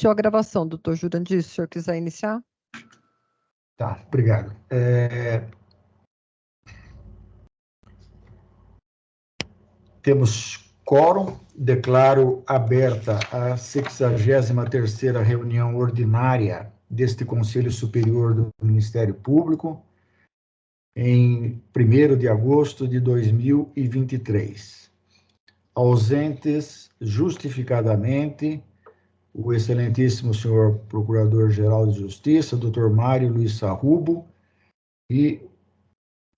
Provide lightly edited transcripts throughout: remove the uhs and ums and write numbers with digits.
Iniciou a gravação, doutor Jurandir, se o senhor quiser iniciar. Tá, obrigado. Temos quórum, declaro aberta a 63ª reunião ordinária deste Conselho Superior do Ministério Público, em 1º de agosto de 2023. Ausentes, justificadamente, o excelentíssimo senhor Procurador-Geral de Justiça, doutor Mário Luiz Sarrubo, e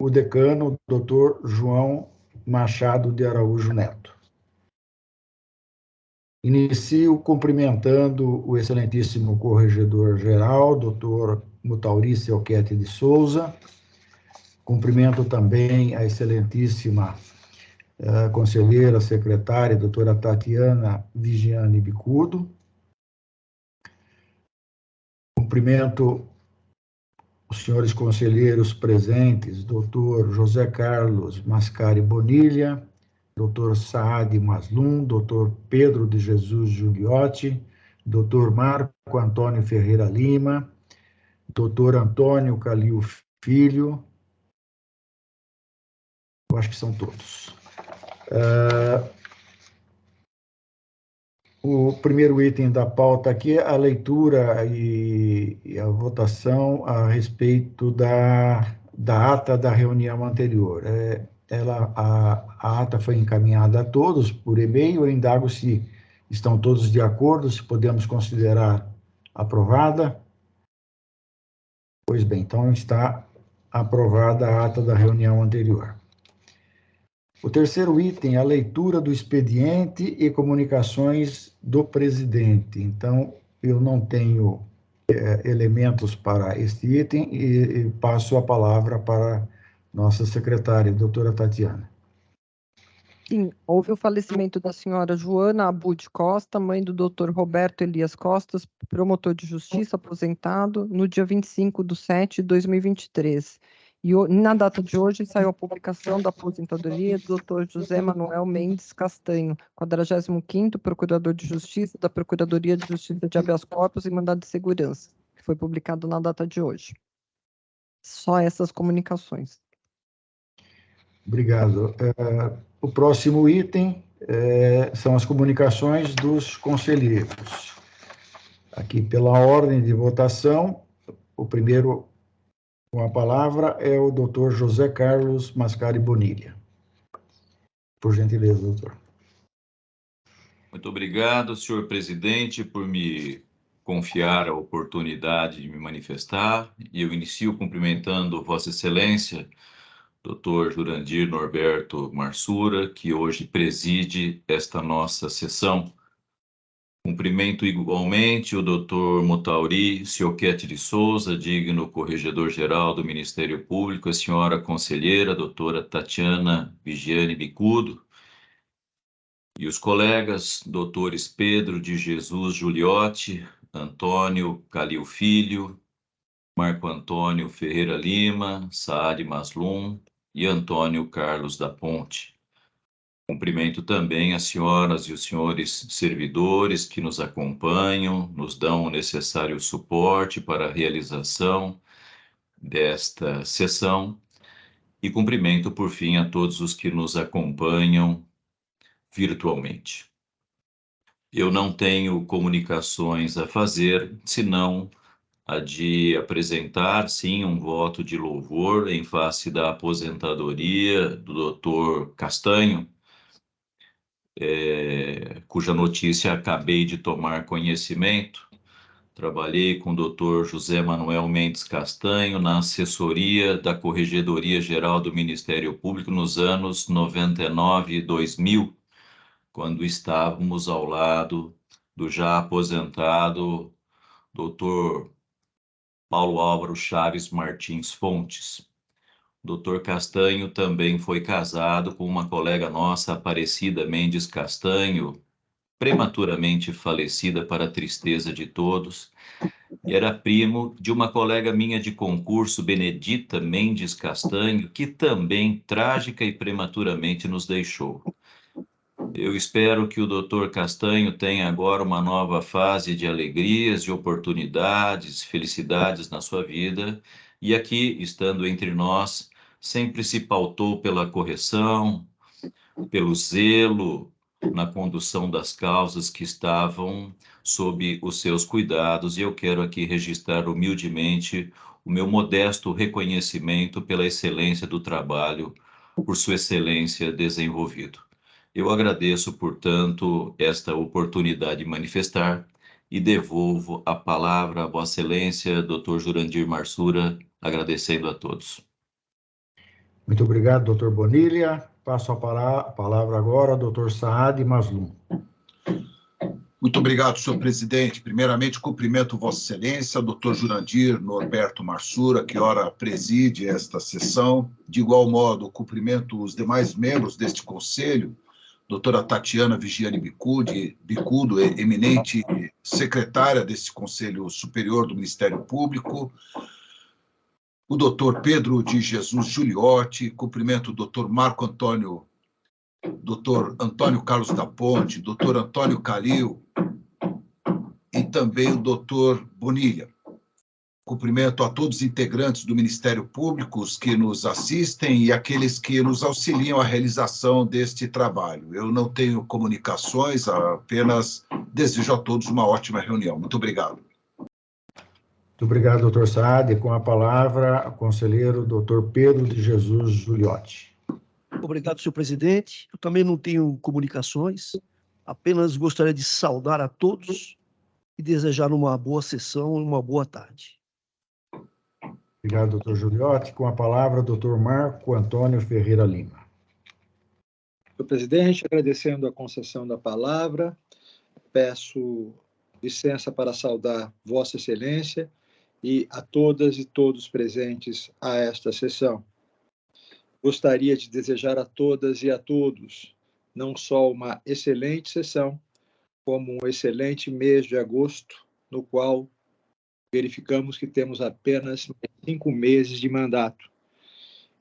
o decano, doutor João Machado de Araújo Neto. Inicio cumprimentando o excelentíssimo Corregedor-Geral, doutor Mutaurice Alquete de Souza. Cumprimento também a excelentíssima conselheira, secretária, doutora Tatiana Vigiane Bicudo. Cumprimento os senhores conselheiros presentes, doutor José Carlos Mascari Bonilha, doutor Saad Maslum, doutor Pedro de Jesus Giuliotti, doutor Marco Antônio Ferreira Lima, doutor Antônio Calil Filho, eu acho que são todos. O primeiro item da pauta aqui é a leitura e a votação a respeito da ata da reunião anterior. A ata foi encaminhada a todos por e-mail. Eu indago se estão todos de acordo, se podemos considerar aprovada. Pois bem, então está aprovada a ata da reunião anterior. O terceiro item, a leitura do expediente e comunicações do presidente. Então, eu não tenho elementos para este item e passo a palavra para nossa secretária, doutora Tatiana. Sim, houve o falecimento da senhora Joana Abud Costa, mãe do doutor Roberto Elias Costas, promotor de justiça aposentado, no dia 25/7/2023. E na data de hoje saiu a publicação da aposentadoria do Dr. José Manuel Mendes Castanho, 45º Procurador de Justiça da Procuradoria de Justiça de Habeas Corpus e Mandado de Segurança, que foi publicado na data de hoje. Só essas comunicações. Obrigado. O próximo item são as comunicações dos conselheiros. Aqui, pela ordem de votação, o primeiro com a palavra é o doutor José Carlos Mascari Bonilha. Por gentileza, doutor. Muito obrigado, senhor presidente, por me confiar a oportunidade de me manifestar. E eu inicio cumprimentando Vossa Excelência, doutor Jurandir Norberto Marsura, que hoje preside esta nossa sessão. Cumprimento igualmente o doutor Mutaurice Alquete de Souza, digno Corregedor-Geral do Ministério Público, a senhora conselheira, doutora Tatiana Vigiane Bicudo, e os colegas, doutores Pedro de Jesus Giuliotti, Antônio Calil Filho, Marco Antônio Ferreira Lima, Saad Maslum e Antônio Carlos da Ponte. Cumprimento também as senhoras e os senhores servidores que nos acompanham, nos dão o necessário suporte para a realização desta sessão e cumprimento, por fim, a todos os que nos acompanham virtualmente. Eu não tenho comunicações a fazer, senão a de apresentar, sim, um voto de louvor em face da aposentadoria do Dr. Castanho, cuja notícia acabei de tomar conhecimento. Trabalhei com o Dr. José Manuel Mendes Castanho na assessoria da Corregedoria Geral do Ministério Público nos anos 99 e 2000, quando estávamos ao lado do já aposentado Dr. Paulo Álvaro Chaves Martins Fontes. Dr. Castanho também foi casado com uma colega nossa, Aparecida Mendes Castanho, prematuramente falecida para a tristeza de todos, e era primo de uma colega minha de concurso, Benedita Mendes Castanho, que também trágica e prematuramente nos deixou. Eu espero que o Dr. Castanho tenha agora uma nova fase de alegrias, de oportunidades, felicidades na sua vida. E aqui, estando entre nós, sempre se pautou pela correção, pelo zelo na condução das causas que estavam sob os seus cuidados. E eu quero aqui registrar humildemente o meu modesto reconhecimento pela excelência do trabalho, por sua excelência desenvolvido. Eu agradeço, portanto, esta oportunidade de manifestar e devolvo a palavra a Vossa Excelência, Dr. Jurandir Marsura, agradecendo a todos. Muito obrigado, doutor Bonilha. Passo a palavra agora ao doutor Saad Maslum. Muito obrigado, senhor presidente. Primeiramente, cumprimento Vossa Excelência, doutor Jurandir Norberto Marsura, que ora preside esta sessão. De igual modo, cumprimento os demais membros deste conselho, doutora Tatiana Vigiane Bicudo, eminente secretária deste Conselho Superior do Ministério Público, o doutor Pedro de Jesus Giuliotti, cumprimento o doutor Marco Antônio, doutor Antônio Carlos da Ponte, doutor Antônio Calil e também o doutor Bonilha. Cumprimento a todos os integrantes do Ministério Público, os que nos assistem e aqueles que nos auxiliam à realização deste trabalho. Eu não tenho comunicações, apenas desejo a todos uma ótima reunião. Muito obrigado. Muito obrigado, doutor Saad. Com a palavra, o conselheiro doutor Pedro de Jesus Giuliotti. Obrigado, senhor presidente. Eu também não tenho comunicações, apenas gostaria de saudar a todos e desejar uma boa sessão e uma boa tarde. Obrigado, doutor Giuliotti. Com a palavra, doutor Marco Antônio Ferreira Lima. Senhor presidente, agradecendo a concessão da palavra, peço licença para saudar Vossa Excelência e a todas e todos presentes a esta sessão. Gostaria de desejar a todas e a todos não só uma excelente sessão, como um excelente mês de agosto, no qual verificamos que temos apenas 5 meses de mandato.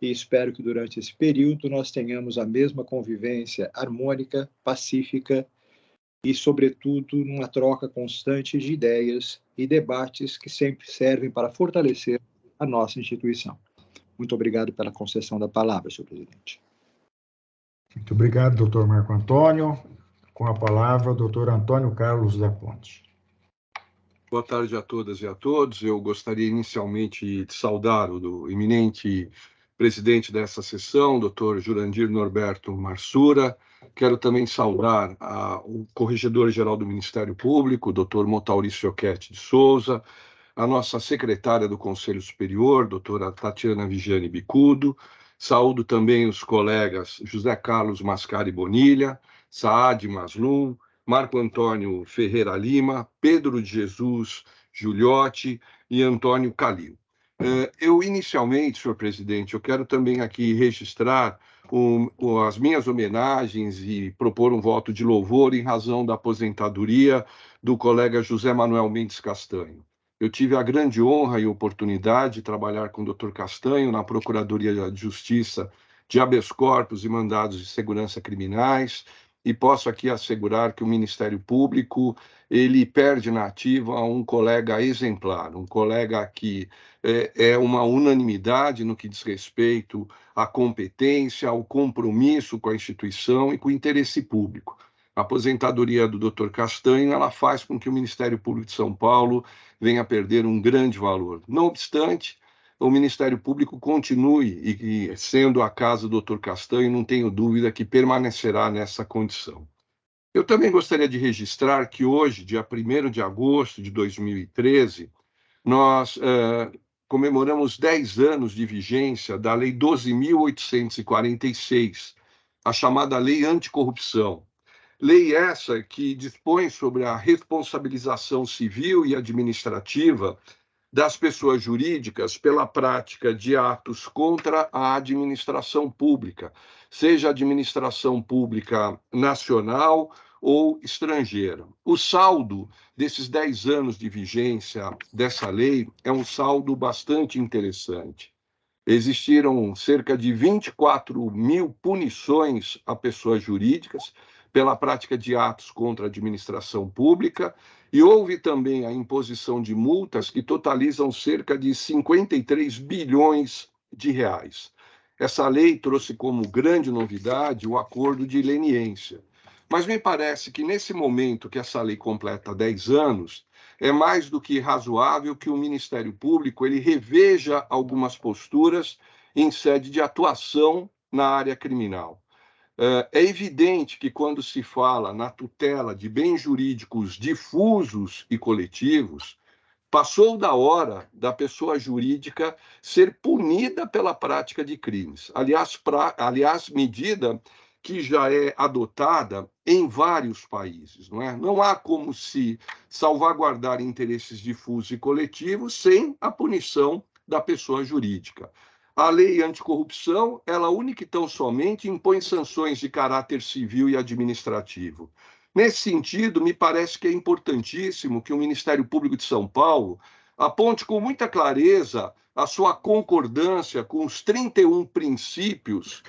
E espero que durante esse período nós tenhamos a mesma convivência harmônica, pacífica e, sobretudo, numa troca constante de ideias e debates que sempre servem para fortalecer a nossa instituição. Muito obrigado pela concessão da palavra, senhor presidente. Muito obrigado, doutor Marco Antônio. Com a palavra, o doutor Antônio Carlos da Ponte. Boa tarde a todas e a todos. Eu gostaria inicialmente de saudar o eminente presidente dessa sessão, doutor Jurandir Norberto Marsura. Quero também saudar o corregedor-geral do Ministério Público, doutor Motauricio Oquete de Souza, a nossa secretária do Conselho Superior, doutora Tatiana Vigiane Bicudo. Saúdo também os colegas José Carlos Mascari Bonilha, Saad Maslum, Marco Antônio Ferreira Lima, Pedro de Jesus Giuliotti e Antônio Calil. Eu, inicialmente, senhor presidente, eu quero também aqui registrar as minhas homenagens e propor um voto de louvor em razão da aposentadoria do colega José Manuel Mendes Castanho. Eu tive a grande honra e oportunidade de trabalhar com o Dr. Castanho na Procuradoria de Justiça de habeas corpus e mandados de segurança criminais, e posso aqui assegurar que o Ministério Público ele perde na ativa um colega exemplar, um colega que é uma unanimidade no que diz respeito à competência, ao compromisso com a instituição e com o interesse público. A aposentadoria do Dr. Castanho ela faz com que o Ministério Público de São Paulo venha a perder um grande valor. Não obstante, o Ministério Público continue e sendo a casa do Dr. Castanho, não tenho dúvida que permanecerá nessa condição. Eu também gostaria de registrar que hoje, dia 1º de agosto de 2013, nós comemoramos 10 anos de vigência da Lei 12.846, a chamada Lei Anticorrupção. Lei essa que dispõe sobre a responsabilização civil e administrativa das pessoas jurídicas pela prática de atos contra a administração pública, seja administração pública nacional ou estrangeira. O saldo desses 10 anos de vigência dessa lei é um saldo bastante interessante. Existiram cerca de 24 mil punições a pessoas jurídicas pela prática de atos contra a administração pública, e houve também a imposição de multas que totalizam cerca de 53 bilhões de reais. Essa lei trouxe como grande novidade o acordo de leniência. Mas me parece que nesse momento que essa lei completa 10 anos, é mais do que razoável que o Ministério Público ele reveja algumas posturas em sede de atuação na área criminal. É evidente que quando se fala na tutela de bens jurídicos difusos e coletivos, passou da hora da pessoa jurídica ser punida pela prática de crimes. Aliás, medida que já é adotada em vários países, não é? Não há como se salvaguardar interesses difusos e coletivos sem a punição da pessoa jurídica. A lei anticorrupção, ela única e tão somente impõe sanções de caráter civil e administrativo. Nesse sentido, me parece que é importantíssimo que o Ministério Público de São Paulo aponte com muita clareza a sua concordância com os 31 princípios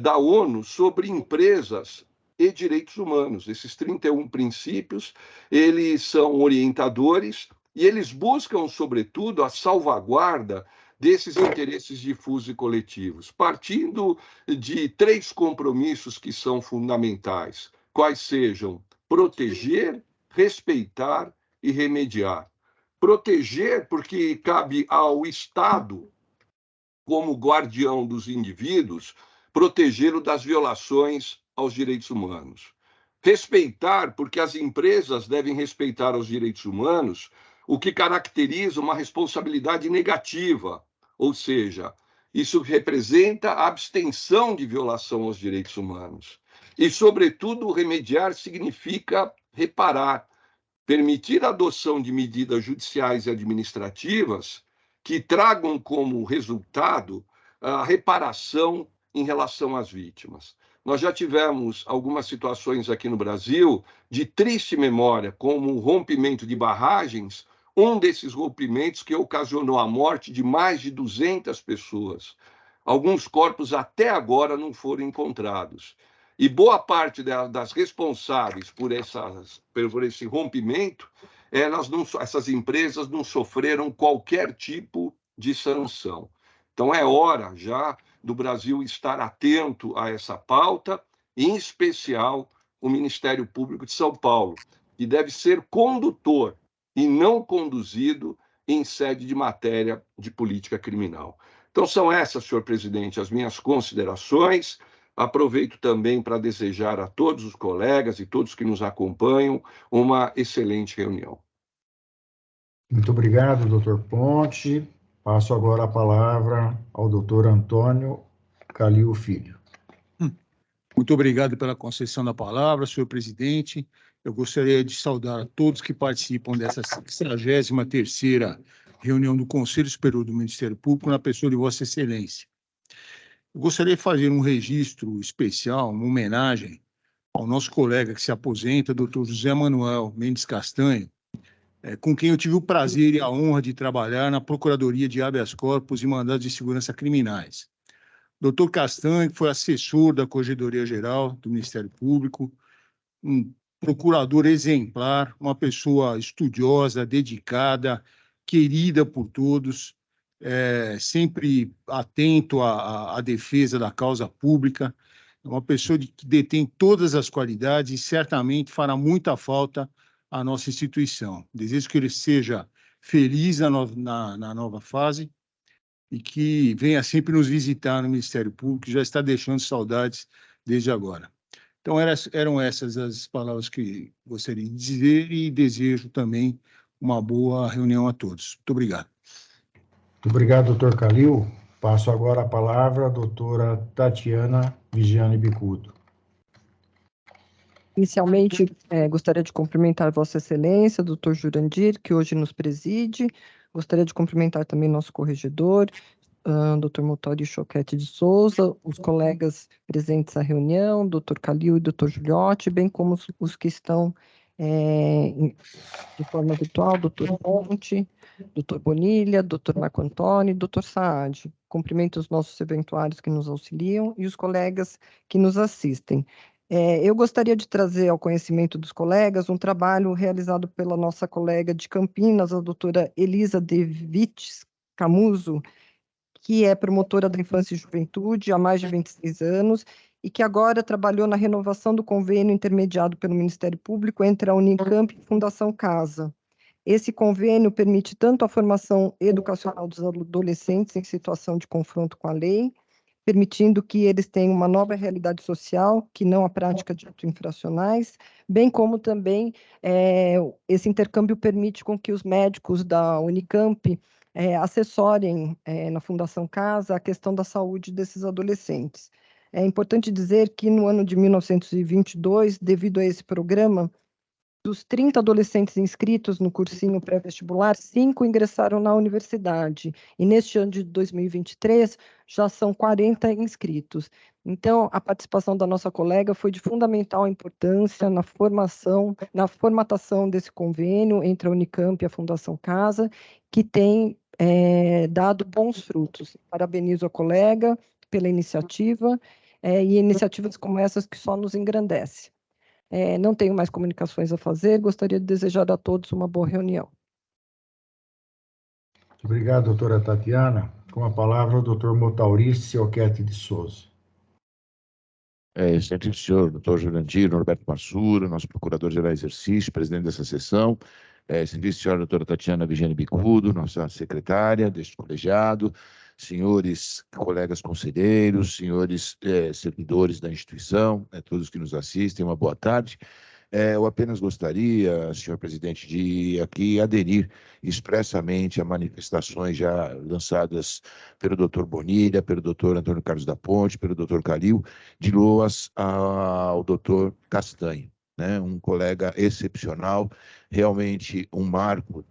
da ONU sobre empresas e direitos humanos. Esses 31 princípios, eles são orientadores e eles buscam, sobretudo, a salvaguarda desses interesses difusos e coletivos, partindo de 3 compromissos que são fundamentais, quais sejam proteger, respeitar e remediar. Proteger, porque cabe ao Estado, como guardião dos indivíduos, protegê-lo das violações aos direitos humanos. Respeitar, porque as empresas devem respeitar os direitos humanos, o que caracteriza uma responsabilidade negativa, ou seja, isso representa a abstenção de violação aos direitos humanos. E, sobretudo, remediar significa reparar, permitir a adoção de medidas judiciais e administrativas que tragam como resultado a reparação em relação às vítimas. Nós já tivemos algumas situações aqui no Brasil de triste memória, como o rompimento de barragens, um desses rompimentos que ocasionou a morte de mais de 200 pessoas. Alguns corpos até agora não foram encontrados. E boa parte das responsáveis por esse rompimento, essas empresas não sofreram qualquer tipo de sanção. Então, é hora já do Brasil estar atento a essa pauta, em especial o Ministério Público de São Paulo, que deve ser condutor e não conduzido em sede de matéria de política criminal. Então, são essas, senhor presidente, as minhas considerações. Aproveito também para desejar a todos os colegas e todos que nos acompanham uma excelente reunião. Muito obrigado, doutor Ponte. Passo agora a palavra ao doutor Antônio Calil Filho. Muito obrigado pela concessão da palavra, senhor presidente. Eu gostaria de saudar a todos que participam dessa 63ª reunião do Conselho Superior do Ministério Público, na pessoa de Vossa Excelência. Eu gostaria de fazer um registro especial, uma homenagem ao nosso colega que se aposenta, doutor José Manuel Mendes Castanho, com quem eu tive o prazer e a honra de trabalhar na Procuradoria de Habeas Corpus e Mandados de Segurança Criminais. Doutor Castanho foi assessor da Corregedoria Geral do Ministério Público, um procurador exemplar, uma pessoa estudiosa, dedicada, querida por todos, sempre atento à defesa da causa pública, uma pessoa que detém todas as qualidades e certamente fará muita falta à nossa instituição. Desejo que ele seja feliz na nova fase e que venha sempre nos visitar no Ministério Público, que já está deixando saudades desde agora. Então, eram essas as palavras que gostaria de dizer e desejo também uma boa reunião a todos. Muito obrigado. Muito obrigado, doutor Calil. Passo agora a palavra à doutora Tatiana Vigiane Bicudo. Inicialmente, gostaria de cumprimentar Vossa Excelência, doutor Jurandir, que hoje nos preside. Gostaria de cumprimentar também nosso corregedor, doutor Motori Choquete de Souza, os colegas presentes à reunião, doutor Calil e doutor Giuliotti, bem como os que estão de forma virtual, doutor Ponte, doutor Bonilha, doutor Marco Antônio e doutor Saad. Cumprimento os nossos eventuários que nos auxiliam e os colegas que nos assistem. Eu gostaria de trazer ao conhecimento dos colegas um trabalho realizado pela nossa colega de Campinas, a doutora Elisa De Vites Camuso, que é promotora da infância e juventude há mais de 26 anos e que agora trabalhou na renovação do convênio intermediado pelo Ministério Público entre a Unicamp e a Fundação Casa. Esse convênio permite tanto a formação educacional dos adolescentes em situação de confronto com a lei, permitindo que eles tenham uma nova realidade social, que não a prática de atos infracionais, bem como também esse intercâmbio permite com que os médicos da Unicamp assessorem na Fundação Casa a questão da saúde desses adolescentes. É importante dizer que no ano de 1922, devido a esse programa, dos 30 adolescentes inscritos no cursinho pré-vestibular, 5 ingressaram na universidade. E neste ano de 2023, já são 40 inscritos. Então, a participação da nossa colega foi de fundamental importância na formatação desse convênio entre a Unicamp e a Fundação Casa, que tem dado bons frutos. Parabenizo a colega pela iniciativa, e iniciativas como essas que só nos engrandecem. Não tenho mais comunicações a fazer, gostaria de desejar a todos uma boa reunião. Obrigado, doutora Tatiana. Com a palavra, o doutor Motaurice Alquete de Souza. Excelentíssimo senhor doutor Jurandir Norberto Marsura, nosso procurador-geral em exercício, presidente dessa sessão, excelentíssima senhora doutora Tatiana Vigiane Bicudo, nossa secretária deste colegiado, senhores colegas conselheiros, senhores servidores da instituição, todos que nos assistem, uma boa tarde. Eu apenas gostaria, senhor presidente, de aqui aderir expressamente a manifestações já lançadas pelo doutor Bonilha, pelo doutor Antônio Carlos da Ponte, pelo doutor Calil, de loas ao doutor Castanho, né? Um colega excepcional, realmente um marco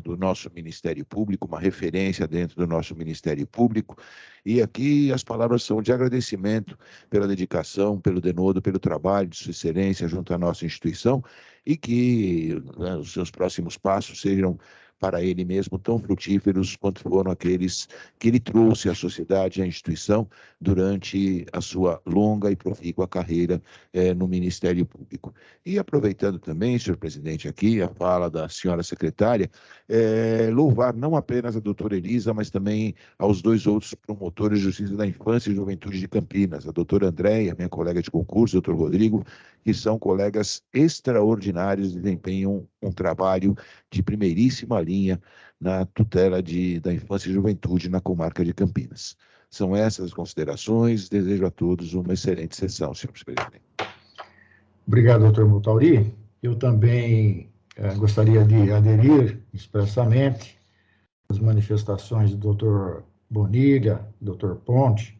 do nosso Ministério Público, uma referência dentro do nosso Ministério Público, e aqui as palavras são de agradecimento pela dedicação, pelo denodo, pelo trabalho de sua excelência junto à nossa instituição, e que os seus próximos passos sejam para ele mesmo tão frutíferos quanto foram aqueles que ele trouxe à sociedade e à instituição durante a sua longa e profícua carreira no Ministério Público. E aproveitando também, senhor presidente, aqui a fala da senhora secretária, louvar não apenas a doutora Elisa, mas também aos dois outros promotores de justiça da infância e juventude de Campinas, a doutora Andréia, minha colega de concurso, doutor Rodrigo, que são colegas extraordinários e desempenham um trabalho de primeiríssima linha na tutela da infância e juventude na comarca de Campinas. São essas as considerações, desejo a todos uma excelente sessão, senhor presidente. Obrigado, doutor Motauri. Eu também gostaria de aderir expressamente às manifestações do doutor Bonilha, doutor Ponte,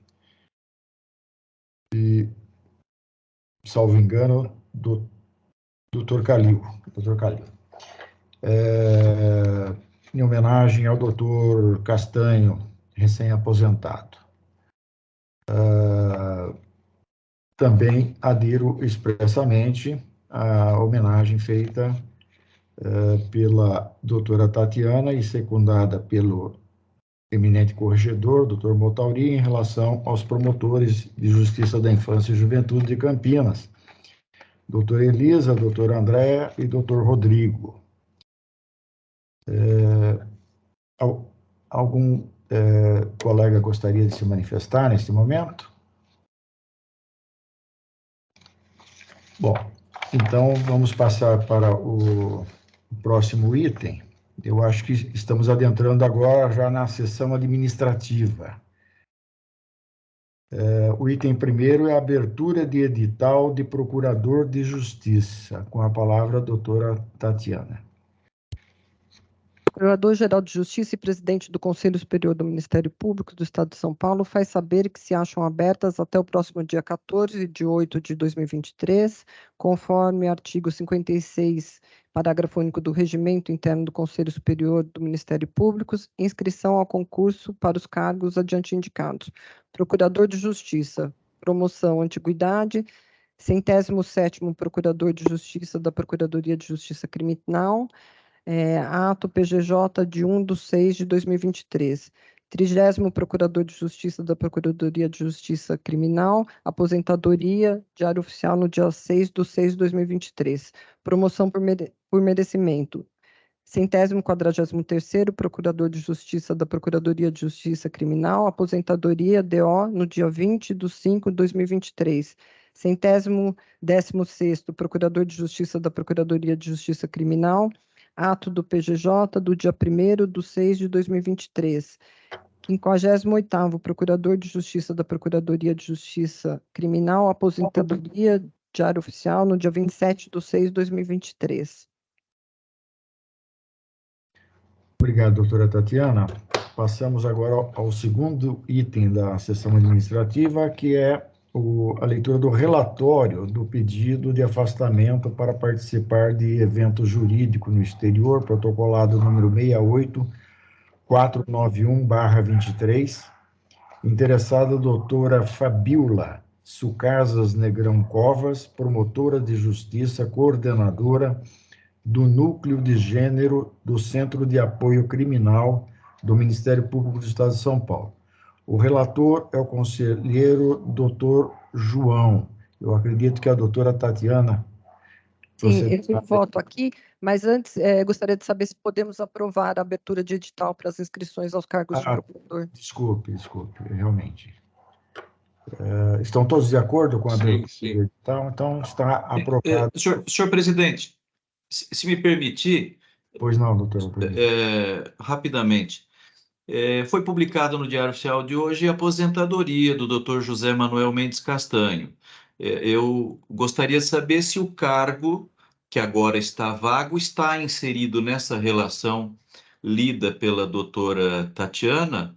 e, salvo engano, do doutor Calil. Em homenagem ao doutor Castanho, recém-aposentado. Também adiro expressamente à homenagem feita pela doutora Tatiana e secundada pelo eminente corregedor, doutor Motauri, em relação aos promotores de justiça da infância e juventude de Campinas, doutora Elisa, doutora Andréa e doutor Rodrigo. Algum colega gostaria de se manifestar neste momento? Bom, então vamos passar para o próximo item. Eu acho que estamos adentrando agora já na sessão administrativa. O item primeiro é a abertura de edital de procurador de justiça. Com a palavra a doutora Tatiana. O Procurador-Geral de Justiça e presidente do Conselho Superior do Ministério Público do Estado de São Paulo faz saber que se acham abertas até o próximo dia 14 de 8 de 2023, conforme artigo 56, parágrafo único do Regimento Interno do Conselho Superior do Ministério Público, inscrição ao concurso para os cargos adiante indicados. Procurador de Justiça, promoção, antiguidade, 107º Procurador de Justiça da Procuradoria de Justiça Criminal, ato PGJ de 1/6 de 2023. 30º Procurador de Justiça da Procuradoria de Justiça Criminal, aposentadoria, Diário Oficial no dia 6/6/2023. Promoção por merecimento. 143º Procurador de Justiça da Procuradoria de Justiça Criminal, aposentadoria, DO, no dia 20/5/2023. 116º Procurador de Justiça da Procuradoria de Justiça Criminal, ato do PGJ do dia 1º/6/2023. 58º Procurador de Justiça da Procuradoria de Justiça Criminal, aposentadoria, Diário Oficial, no dia 27/6/2023. Obrigado, doutora Tatiana. Passamos agora ao segundo item da sessão administrativa, que é a leitura do relatório do pedido de afastamento para participar de evento jurídico no exterior, protocolado número 68491/23. Interessada a doutora Fabiola Sucasas Negrão Covas, promotora de justiça, coordenadora do Núcleo de Gênero do Centro de Apoio Criminal do Ministério Público do Estado de São Paulo. O relator é o conselheiro doutor João. Eu acredito que a doutora Tatiana... Sim, eu voto aqui, mas antes gostaria de saber se podemos aprovar a abertura de edital para as inscrições aos cargos de procurador. Desculpe, realmente. Estão todos de acordo com a abertura do edital? Então, está aprovado. Senhor presidente, se me permitir... Pois não, doutor. Rapidamente. Foi publicado no Diário Oficial de hoje a aposentadoria do Dr. José Manuel Mendes Castanho. Eu gostaria de saber se o cargo, que agora está vago, está inserido nessa relação lida pela doutora Tatiana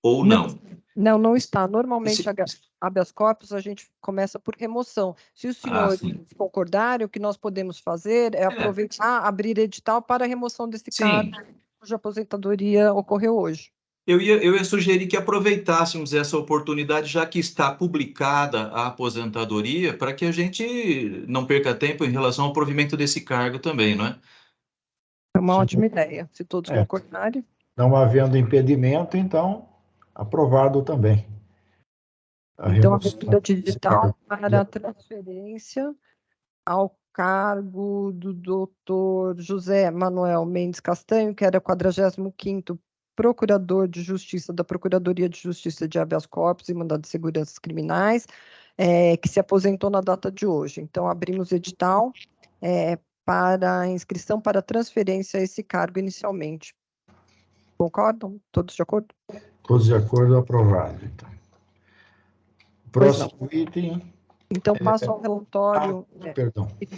ou não? Não está. Normalmente, habeas corpus, a gente começa por remoção. Se os senhores concordarem, o que nós podemos fazer é aproveitar, abrir edital para a remoção desse cargo, cuja aposentadoria ocorreu hoje. Eu ia sugerir que aproveitássemos essa oportunidade, já que está publicada a aposentadoria, para que a gente não perca tempo em relação ao provimento desse cargo também, não é? É uma ótima ideia, se todos concordarem. Não havendo impedimento, então, aprovado também. Então, a abertura de edital para a transferência ao cargo do doutor José Manuel Mendes Castanho, que era 45º Procurador de Justiça da Procuradoria de Justiça de Habeas Corpus e Mandado de Segurança Criminais, que se aposentou na data de hoje. Então, abrimos edital para inscrição para transferência a esse cargo inicialmente. Concordam? Todos de acordo? Todos de acordo, aprovado. Então. Próximo item. Então, passo ao relatório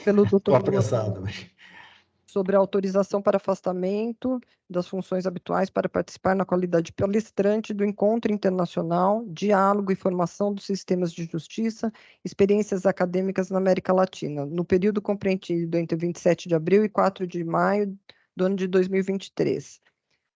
pelo doutor sobre a autorização para afastamento das funções habituais para participar na qualidade de palestrante do Encontro Internacional, Diálogo e Formação dos Sistemas de Justiça, Experiências Acadêmicas na América Latina, no período compreendido entre 27 de abril e 4 de maio do ano de 2023.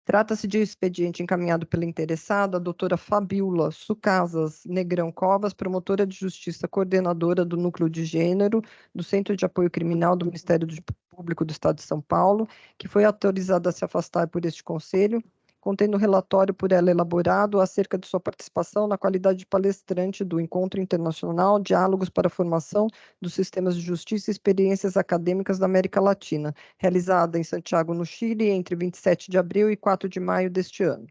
Trata-se de expediente encaminhado pela interessada, a doutora Fabiola Sucasas Negrão Covas, promotora de justiça coordenadora do Núcleo de Gênero do Centro de Apoio Criminal do Ministério Público do Estado de São Paulo, que foi autorizada a se afastar por este conselho, contendo relatório por ela elaborado acerca de sua participação na qualidade de palestrante do Encontro Internacional Diálogos para a Formação dos Sistemas de Justiça e Experiências Acadêmicas da América Latina, realizada em Santiago, no Chile, entre 27 de abril e 4 de maio deste ano.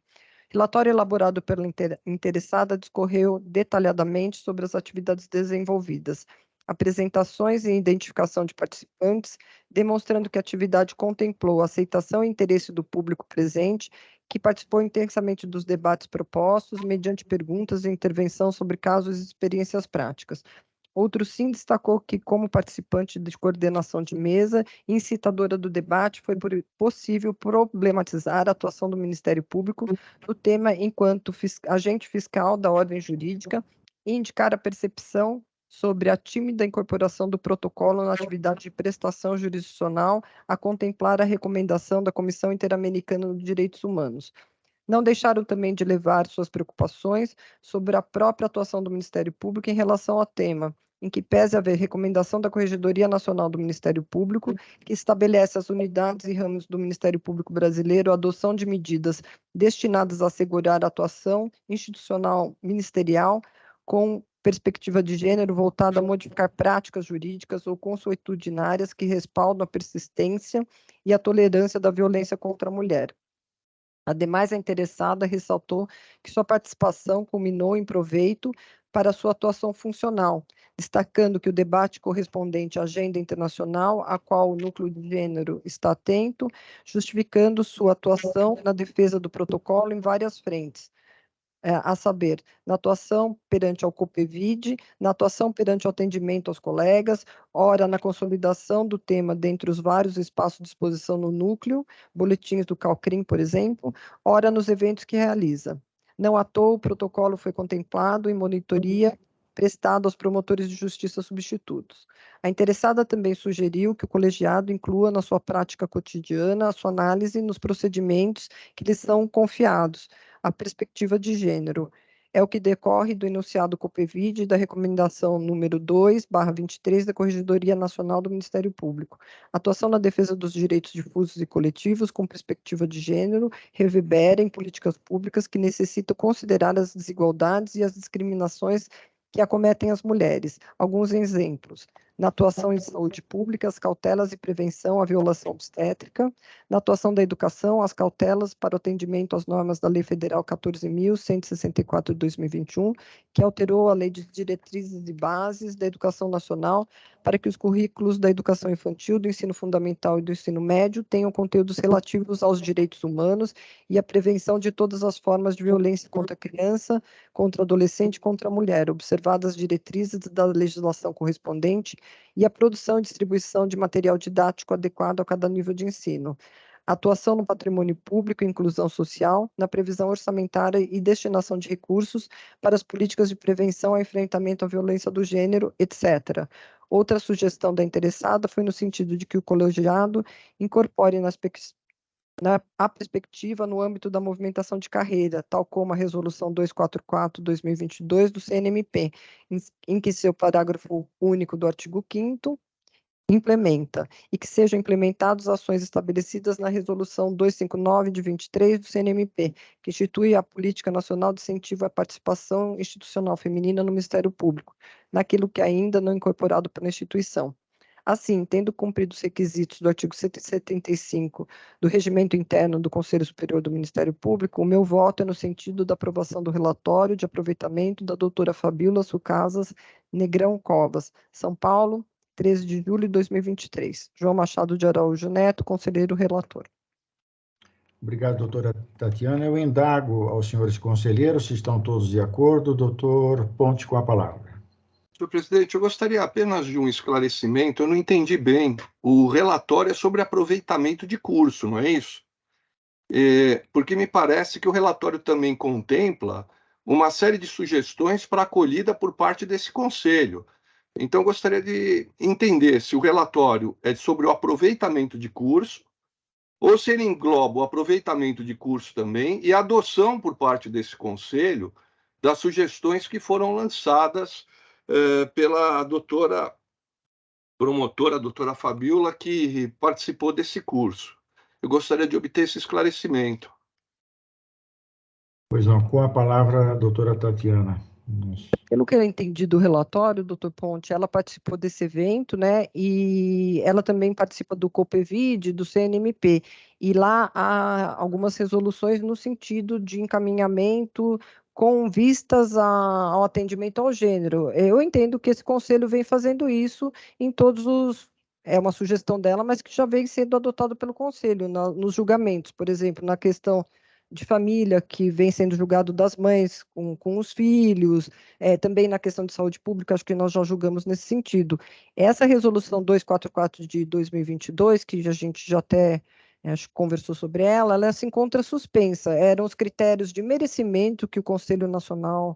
Relatório elaborado pela interessada discorreu detalhadamente sobre as atividades desenvolvidas, apresentações e identificação de participantes, demonstrando que a atividade contemplou a aceitação e interesse do público presente, que participou intensamente dos debates propostos, mediante perguntas e intervenção sobre casos e experiências práticas. Outro sim destacou que, como participante de coordenação de mesa e incitadora do debate, foi possível problematizar a atuação do Ministério Público no tema enquanto agente fiscal da ordem jurídica e indicar a percepção sobre a tímida incorporação do protocolo na atividade de prestação jurisdicional a contemplar a recomendação da Comissão Interamericana de Direitos Humanos. Não deixaram também de levar suas preocupações sobre a própria atuação do Ministério Público em relação ao tema, em que pese haver recomendação da Corregedoria Nacional do Ministério Público, que estabelece as unidades e ramos do Ministério Público Brasileiro a adoção de medidas destinadas a assegurar a atuação institucional ministerial com perspectiva de gênero voltada a modificar práticas jurídicas ou consuetudinárias que respaldam a persistência e a tolerância da violência contra a mulher. Ademais, a interessada ressaltou que sua participação culminou em proveito para sua atuação funcional, destacando que o debate correspondente à agenda internacional, a qual o núcleo de gênero está atento, justificando sua atuação na defesa do protocolo em várias frentes, a saber, na atuação perante ao COPEVID, na atuação perante o atendimento aos colegas, ora na consolidação do tema dentre os vários espaços de exposição no núcleo, boletins do CALCRIM, por exemplo, ora nos eventos que realiza. Não à toa, o protocolo foi contemplado em monitoria prestada aos promotores de justiça substitutos. A interessada também sugeriu que o colegiado inclua na sua prática cotidiana a sua análise nos procedimentos que lhes são confiados, a perspectiva de gênero. É o que decorre do enunciado COPEVID e da recomendação número 2/23 da Corregedoria Nacional do Ministério Público. Atuação na defesa dos direitos difusos e coletivos com perspectiva de gênero reverbera em políticas públicas que necessitam considerar as desigualdades e as discriminações que acometem as mulheres. Alguns exemplos: na atuação em saúde pública, as cautelas e prevenção à violação obstétrica; na atuação da educação, as cautelas para o atendimento às normas da Lei Federal 14.164 de 2021, que alterou a Lei de Diretrizes e Bases da Educação Nacional para que os currículos da educação infantil, do ensino fundamental e do ensino médio tenham conteúdos relativos aos direitos humanos e à prevenção de todas as formas de violência contra a criança, contra a adolescente e contra a mulher, observadas as diretrizes da legislação correspondente e a produção e distribuição de material didático adequado a cada nível de ensino. Atuação no patrimônio público e inclusão social, na previsão orçamentária e destinação de recursos para as políticas de prevenção ao enfrentamento à violência do gênero, etc. Outra sugestão da interessada foi no sentido de que o colegiado incorpore a perspectiva no âmbito da movimentação de carreira, tal como a Resolução 244/2022 do CNMP, em que seu parágrafo único do artigo 5º implementa, e que sejam implementadas ações estabelecidas na Resolução 259 de 23 do CNMP, que institui a Política Nacional de Incentivo à Participação Institucional Feminina no Ministério Público, naquilo que ainda não é incorporado pela instituição. Assim, tendo cumprido os requisitos do artigo 175 do Regimento Interno do Conselho Superior do Ministério Público, o meu voto é no sentido da aprovação do relatório de aproveitamento da doutora Fabíola Sucasas Negrão Covas, São Paulo, 13 de julho de 2023. João Machado de Araújo Neto, conselheiro relator. Obrigado, doutora Tatiana. Eu indago aos senhores conselheiros se estão todos de acordo. Doutor Ponte, com a palavra. Senhor presidente, eu gostaria apenas de um esclarecimento. Eu não entendi bem. O relatório é sobre aproveitamento de curso, não é isso? Porque me parece que o relatório também contempla uma série de sugestões para acolhida por parte desse conselho. Então, eu gostaria de entender se o relatório é sobre o aproveitamento de curso ou se ele engloba o aproveitamento de curso também e a adoção por parte desse conselho das sugestões que foram lançadas pela promotora, a doutora Fabíola, que participou desse curso. Eu gostaria de obter esse esclarecimento. Pois não, com a palavra a doutora Tatiana. Pelo que eu entendi do relatório, doutor Ponte, ela participou desse evento, né, e ela também participa do COPEVID, do CNMP, e lá há algumas resoluções no sentido de encaminhamento com vistas ao atendimento ao gênero. Eu entendo que esse conselho vem fazendo isso em todos os... É uma sugestão dela, mas que já vem sendo adotado pelo conselho, nos julgamentos, por exemplo, na questão de família, que vem sendo julgado das mães com os filhos, também na questão de saúde pública, acho que nós já julgamos nesse sentido. Essa resolução 244 de 2022, que a gente já até acho que conversou sobre ela se encontra suspensa. Eram os critérios de merecimento que o Conselho Nacional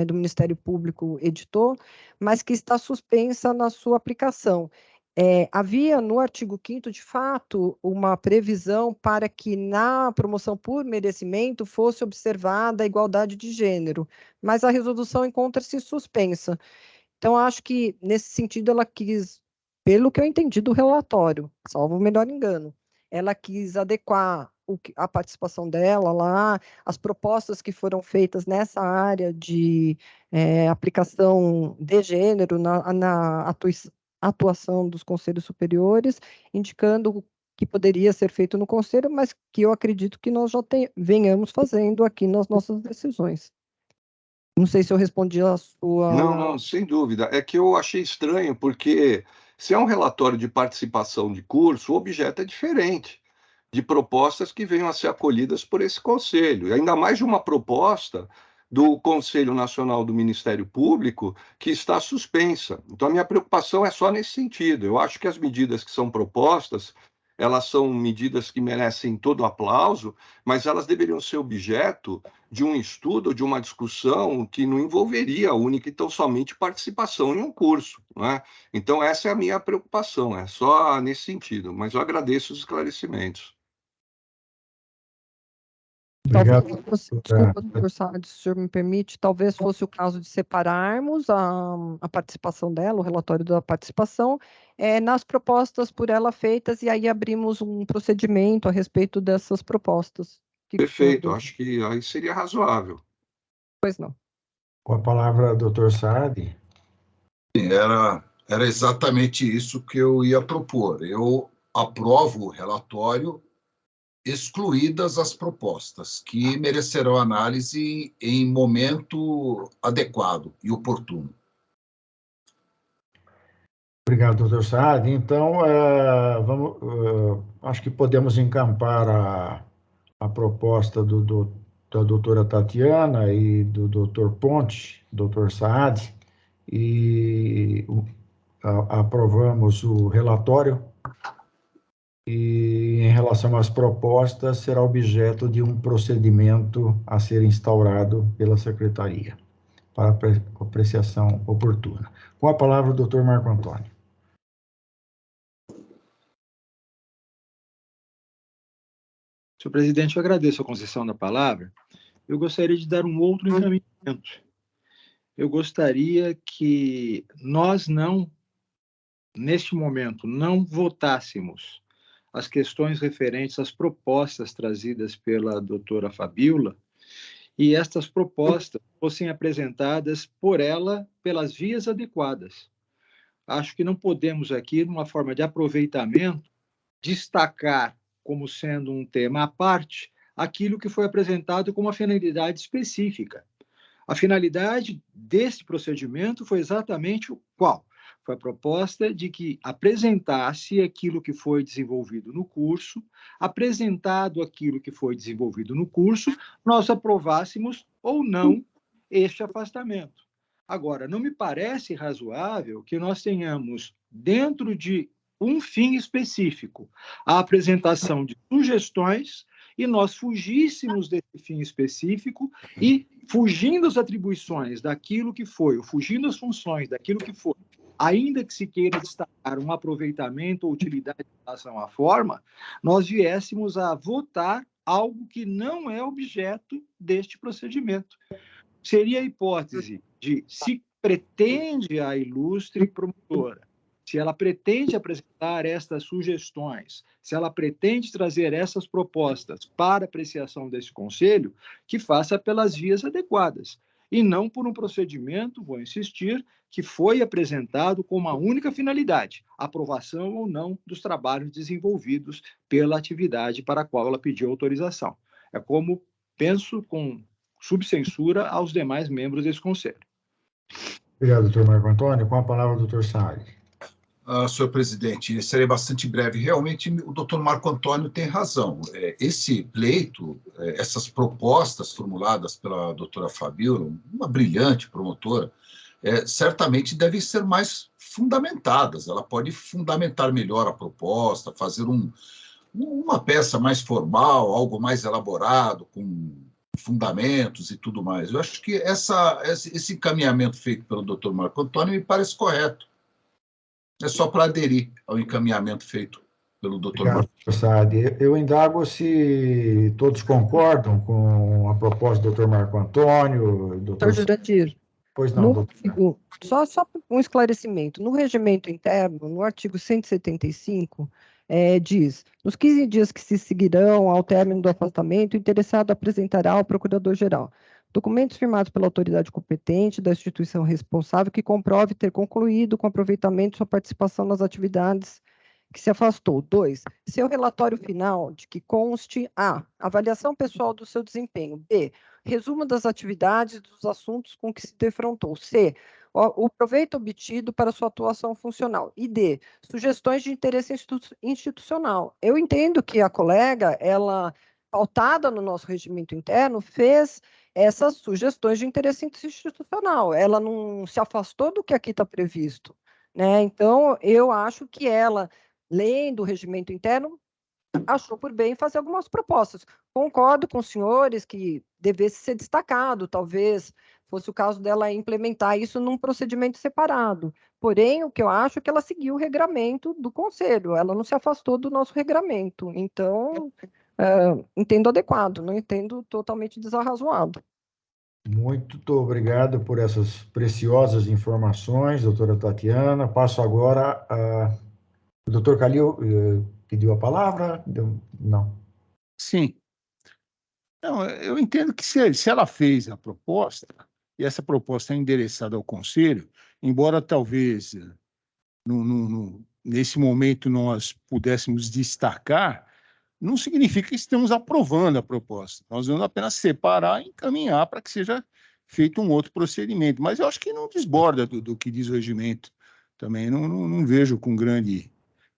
do Ministério Público editou, mas que está suspensa na sua aplicação. Havia no artigo 5º, de fato, uma previsão para que na promoção por merecimento fosse observada a igualdade de gênero, mas a resolução encontra-se suspensa. Então, acho que, nesse sentido, ela quis, pelo que eu entendi do relatório, salvo o melhor engano, ela quis adequar a participação dela lá, as propostas que foram feitas nessa área de aplicação de gênero na atuação dos conselhos superiores, indicando que poderia ser feito no conselho, mas que eu acredito que nós já venhamos fazendo aqui nas nossas decisões. Não sei se eu respondi a sua... Não, sem dúvida. É que eu achei estranho, porque se é um relatório de participação de curso, o objeto é diferente de propostas que venham a ser acolhidas por esse conselho, e ainda mais de uma proposta do Conselho Nacional do Ministério Público que está suspensa. Então, a minha preocupação é só nesse sentido. Eu acho que as medidas que são propostas, elas são medidas que merecem todo aplauso, mas elas deveriam ser objeto de um estudo, de uma discussão que não envolveria única e tão somente participação em um curso, não é? Então, essa é a minha preocupação, é só nesse sentido, mas eu agradeço os esclarecimentos. Obrigado. Desculpa, doutor Saad, se o senhor me permite, talvez fosse o caso de separarmos a participação dela, o relatório da participação, nas propostas por ela feitas, e aí abrimos um procedimento a respeito dessas propostas. Perfeito, acho que aí seria razoável. Pois não. Com a palavra, doutor Saad. Era exatamente isso que eu ia propor. Eu aprovo o relatório, excluídas as propostas, que merecerão análise em momento adequado e oportuno. Obrigado, doutor Saad. Então, acho que podemos encampar a proposta da doutora Tatiana e do doutor Ponte, doutor Saad, e aprovamos o relatório. E, em relação às propostas, será objeto de um procedimento a ser instaurado pela Secretaria, para apreciação oportuna. Com a palavra, o doutor Marco Antônio. Senhor presidente, eu agradeço a concessão da palavra. Eu gostaria de dar um outro encaminhamento. Eu gostaria que nós não, neste momento, não votássemos as questões referentes às propostas trazidas pela doutora Fabíola, e estas propostas fossem apresentadas por ela pelas vias adequadas. Acho que não podemos aqui, numa forma de aproveitamento, destacar como sendo um tema à parte aquilo que foi apresentado como uma finalidade específica. A finalidade desse procedimento foi exatamente o qual? Foi a proposta de que apresentasse aquilo que foi desenvolvido no curso, apresentado aquilo que foi desenvolvido no curso, nós aprovássemos ou não este afastamento. Agora, não me parece razoável que nós tenhamos, dentro de um fim específico, a apresentação de sugestões, e nós fugíssemos desse fim específico e, fugindo as atribuições daquilo que foi, ou fugindo as funções daquilo que foi, ainda que se queira destacar um aproveitamento ou utilidade em relação à forma, nós viéssemos a votar algo que não é objeto deste procedimento. Seria a hipótese de se pretende a ilustre promotora, se ela pretende apresentar estas sugestões, se ela pretende trazer essas propostas para apreciação desse conselho, que faça pelas vias adequadas, e não por um procedimento, vou insistir, que foi apresentado com uma única finalidade, aprovação ou não dos trabalhos desenvolvidos pela atividade para a qual ela pediu autorização. É como penso com subcensura aos demais membros desse conselho. Obrigado, doutor Marco Antônio. Com a palavra, o doutor Saad. Senhor presidente, serei bastante breve. Realmente, o doutor Marco Antônio tem razão. Esse pleito, essas propostas formuladas pela doutora Fabíola, uma brilhante promotora, certamente devem ser mais fundamentadas. Ela pode fundamentar melhor a proposta, fazer uma peça mais formal, algo mais elaborado, com fundamentos e tudo mais. Eu acho que esse encaminhamento feito pelo doutor Marco Antônio me parece correto. É só para aderir ao encaminhamento feito pelo doutor Marco. Saad. Eu indago se todos concordam com a proposta do doutor Marco Antônio. Doutor Jurandir. Pois não, No doutor. artigo, só um esclarecimento. No regimento interno, no artigo 175, diz: nos 15 dias que se seguirão ao término do afastamento, o interessado apresentará ao Procurador-Geral documentos firmados pela autoridade competente da instituição responsável que comprove ter concluído com aproveitamento sua participação nas atividades que se afastou. 2. Seu relatório final de que conste a avaliação pessoal do seu desempenho. B. Resumo das atividades e dos assuntos com que se defrontou. C. O proveito obtido para sua atuação funcional. E D. Sugestões de interesse institucional. Eu entendo que a colega, ela, pautada no nosso regimento interno, fez essas sugestões de interesse institucional. Ela não se afastou do que aqui está previsto, né? Então, eu acho que ela, lendo o regimento interno, achou por bem fazer algumas propostas. Concordo com os senhores que devesse ser destacado, talvez fosse o caso dela implementar isso num procedimento separado. Porém, o que eu acho é que ela seguiu o regramento do Conselho, ela não se afastou do nosso regramento. Então, entendo adequado, não entendo totalmente desarrazoado. Muito obrigado por essas preciosas informações, doutora Tatiana. Passo agora a... O doutor Calil pediu a palavra? Não. Sim. Não, eu entendo que se ela fez a proposta, e essa proposta é endereçada ao Conselho, embora talvez nesse momento nós pudéssemos destacar, não significa que estamos aprovando a proposta. Nós vamos apenas separar e encaminhar para que seja feito um outro procedimento. Mas eu acho que não desborda do que diz o regimento. Também não vejo com grande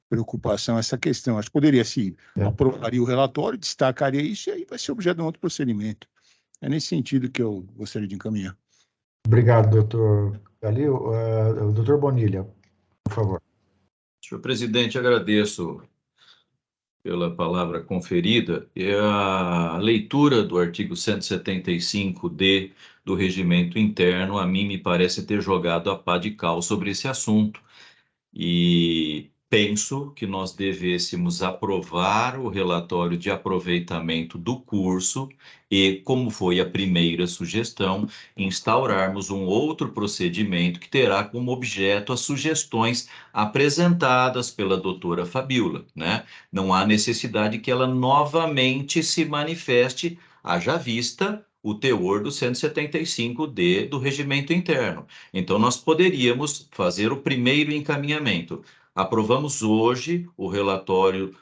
preocupação essa questão. Acho que poderia, sim, aprovaria o relatório, destacaria isso, e aí vai ser objeto de um outro procedimento. É nesse sentido que eu gostaria de encaminhar. Obrigado, doutor Calil. Doutor Bonilha, por favor. Senhor presidente, agradeço pela palavra conferida. E a leitura do artigo 175-D do regimento interno, a mim me parece ter jogado a pá de cal sobre esse assunto. E penso que nós devêssemos aprovar o relatório de aproveitamento do curso e, como foi a primeira sugestão, instaurarmos um outro procedimento que terá como objeto as sugestões apresentadas pela doutora Fabíola, né? Não há necessidade que ela novamente se manifeste, haja vista o teor do 175-D do regimento interno. Então, nós poderíamos fazer o primeiro encaminhamento. Aprovamos hoje o relatório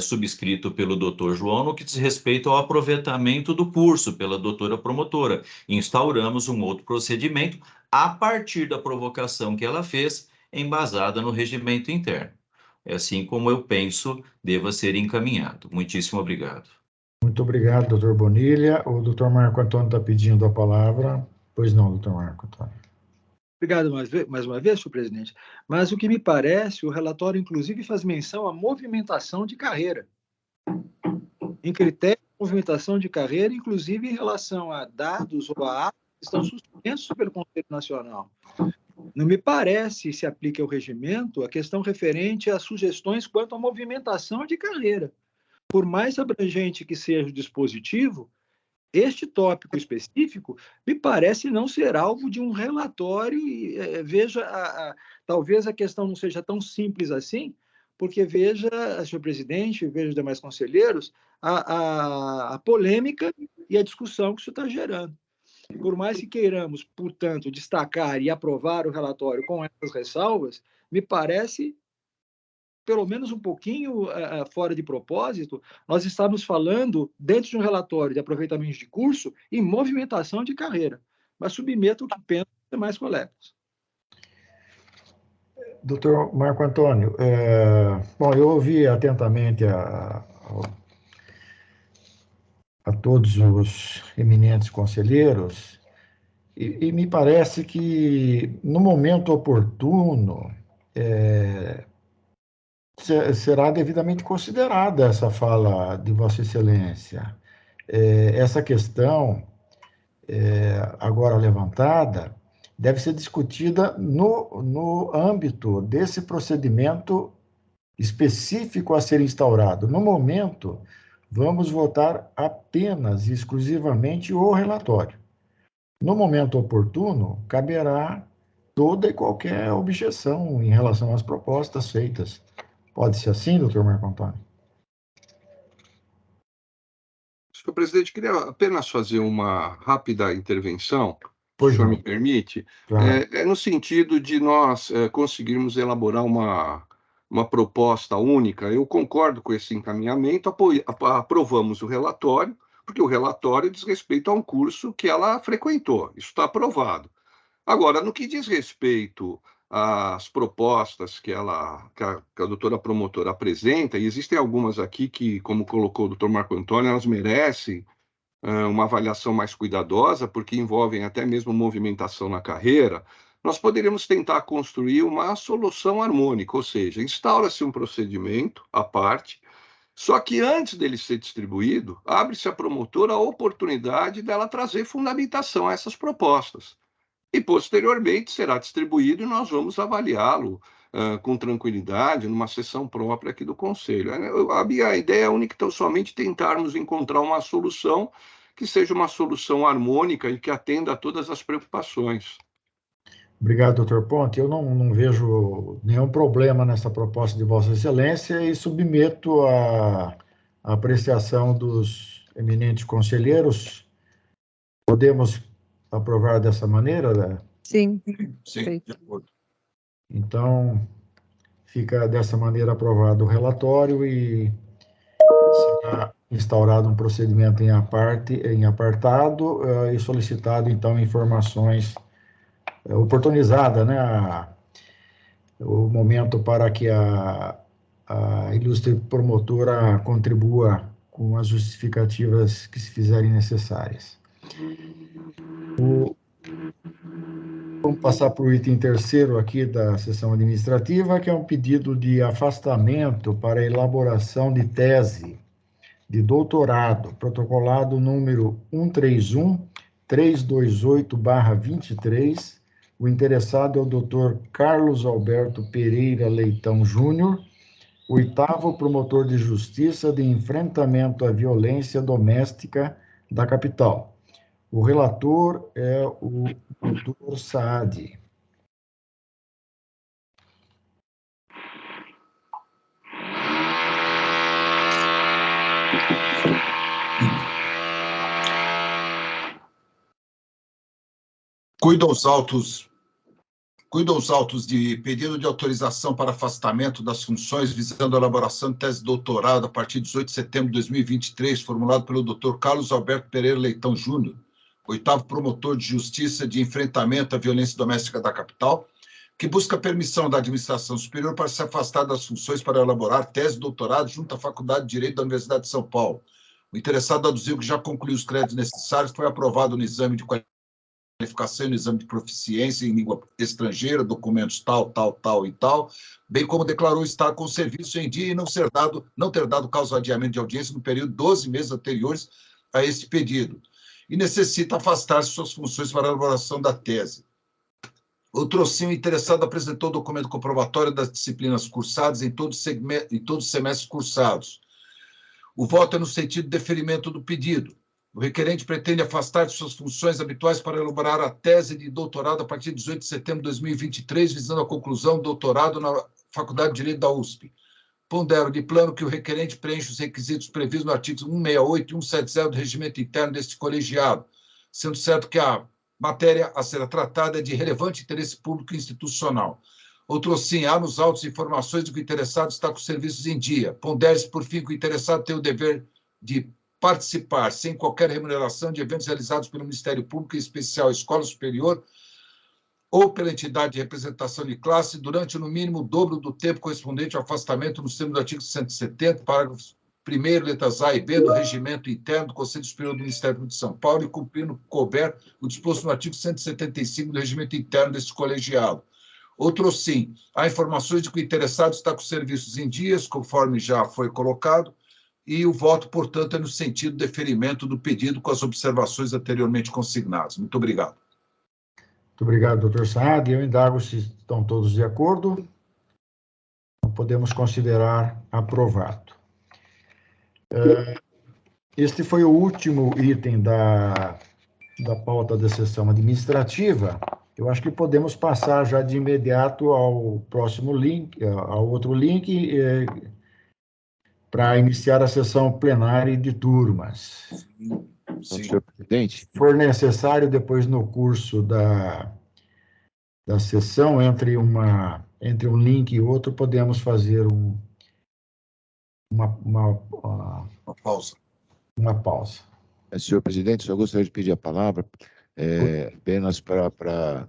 subscrito pelo doutor João no que diz respeito ao aproveitamento do curso pela doutora promotora. Instauramos um outro procedimento a partir da provocação que ela fez, embasada no regimento interno. É assim como eu penso deva ser encaminhado. Muitíssimo obrigado. Muito obrigado, doutor Bonilha. O doutor Marco Antônio está pedindo a palavra. Pois não, doutor Marco Antônio. Obrigado mais uma vez, senhor presidente. Mas o que me parece, o relatório, inclusive, faz menção à movimentação de carreira. Em critério de movimentação de carreira, inclusive em relação a dados ou a atos que estão suspensos pelo Conselho Nacional. Não me parece se aplica ao regimento a questão referente a sugestões quanto à movimentação de carreira. Por mais abrangente que seja o dispositivo, este tópico específico me parece não ser alvo de um relatório. E, talvez a questão não seja tão simples assim, porque veja, senhor presidente, veja os demais conselheiros, a polêmica e a discussão que isso está gerando. Por mais que queiramos, portanto, destacar e aprovar o relatório com essas ressalvas, me parece, pelo menos um pouquinho fora de propósito, nós estamos falando, dentro de um relatório de aproveitamento de curso, em movimentação de carreira. Mas submeto o que pensam os demais colegas. Doutor Marco Antônio, bom, eu ouvi atentamente a todos os eminentes conselheiros e me parece que, no momento oportuno, será devidamente considerada essa fala de Vossa Excelência. Essa questão, agora levantada, deve ser discutida no âmbito desse procedimento específico a ser instaurado. No momento, vamos votar apenas e exclusivamente o relatório. No momento oportuno, caberá toda e qualquer objeção em relação às propostas feitas. Pode ser assim, doutor Marco Antônio? Senhor presidente, queria apenas fazer uma rápida intervenção, se o Pois senhor não. me permite, Claro. no sentido de nós conseguirmos elaborar uma proposta única. Eu concordo com esse encaminhamento, aprovamos o relatório, porque o relatório diz respeito a um curso que ela frequentou, isso está aprovado. Agora, no que diz respeito às propostas que a doutora promotora apresenta, e existem algumas aqui que, como colocou o doutor Marco Antônio, elas merecem uma avaliação mais cuidadosa, porque envolvem até mesmo movimentação na carreira, nós poderíamos tentar construir uma solução harmônica, ou seja, instaura-se um procedimento à parte, só que antes dele ser distribuído, abre-se à promotora a oportunidade dela trazer fundamentação a essas propostas. E, posteriormente, será distribuído e nós vamos avaliá-lo com tranquilidade numa sessão própria aqui do Conselho. A minha ideia é única, então, somente tentarmos encontrar uma solução que seja uma solução harmônica e que atenda a todas as preocupações. Obrigado, doutor Ponte. Eu não vejo nenhum problema nessa proposta de Vossa Excelência e submeto à apreciação dos eminentes conselheiros. Podemos aprovar dessa maneira, né? Sim, Sim, Perfeito. de acordo. Então, fica dessa maneira aprovado o relatório e será instaurado um procedimento em apartado e solicitado, então, informações oportunizada, né, o momento para que a ilustre promotora contribua com as justificativas que se fizerem necessárias. Vamos passar para o item terceiro aqui da sessão administrativa, que é um pedido de afastamento para elaboração de tese de doutorado, protocolado número 131-328/23. O interessado é o Dr. Carlos Alberto Pereira Leitão Júnior, 8º promotor de justiça de enfrentamento à violência doméstica da capital. O relator é o Dr. Saad. Cuidam os autos de pedido de autorização para afastamento das funções visando a elaboração de tese de doutorado a partir de 18 de setembro de 2023, formulado pelo Dr. Carlos Alberto Pereira Leitão Júnior, 8º promotor de justiça de enfrentamento à violência doméstica da capital, que busca permissão da administração superior para se afastar das funções para elaborar tese de doutorado junto à Faculdade de Direito da Universidade de São Paulo. O interessado aduziu que já concluiu os créditos necessários, foi aprovado no exame de qualificação e no exame de proficiência em língua estrangeira, documentos tal, bem como declarou estar com o serviço em dia e não ter dado causa de adiamento de audiência no período de 12 meses anteriores a este pedido, e necessita afastar suas funções para a elaboração da tese. O trocinho interessado apresentou o documento comprobatório das disciplinas cursadas em todos os semestres cursados. O voto é no sentido de deferimento do pedido. O requerente pretende afastar de suas funções habituais para elaborar a tese de doutorado a partir de 18 de setembro de 2023, visando a conclusão do doutorado na Faculdade de Direito da USP. Pondero de plano que o requerente preenche os requisitos previstos no artigo 168 e 170 do regimento interno deste colegiado, sendo certo que a matéria a ser tratada é de relevante interesse público e institucional. Outro sim, há nos autos informações de que o interessado está com os serviços em dia. Pondere-se, por fim, que o interessado tem o dever de participar, sem qualquer remuneração, de eventos realizados pelo Ministério Público, em especial a Escola Superior, ou pela entidade de representação de classe, durante, no mínimo, o dobro do tempo correspondente ao afastamento nos termos do artigo 170, parágrafos 1º, letras A e B, do Regimento Interno do Conselho Superior do Ministério Público de São Paulo, e cumprindo, couber, o disposto no artigo 175 do Regimento Interno deste colegiado. Outro sim, há informações de que o interessado está com serviços em dias, conforme já foi colocado, e o voto, portanto, é no sentido de deferimento do pedido com as observações anteriormente consignadas. Muito obrigado. Muito obrigado, doutor Saad. Eu indago se estão todos de acordo. Podemos considerar aprovado. Este foi o último item da da pauta da sessão administrativa, eu acho que podemos passar já de imediato ao próximo link, ao outro link, para iniciar a sessão plenária de turmas. Então, Sim. senhor presidente, Se for necessário, depois no curso da sessão, entre um link e outro, podemos fazer Uma pausa. uma pausa. senhor presidente, só gostaria de pedir a palavra apenas para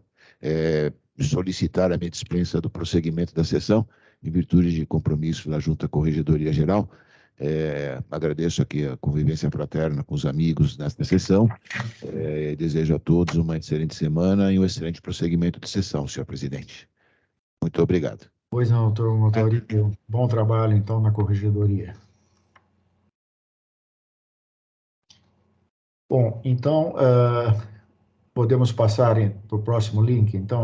solicitar a minha dispensa do prosseguimento da sessão, em virtude de compromisso da Junta Corregedoria Geral. Agradeço aqui a convivência fraterna com os amigos nesta sessão. Desejo a todos uma excelente semana e um excelente prosseguimento de sessão, senhor presidente. Muito obrigado. Pois não, doutor Motorino. Bom trabalho, então, na Corregedoria. Bom, então, podemos passar para o próximo link, então.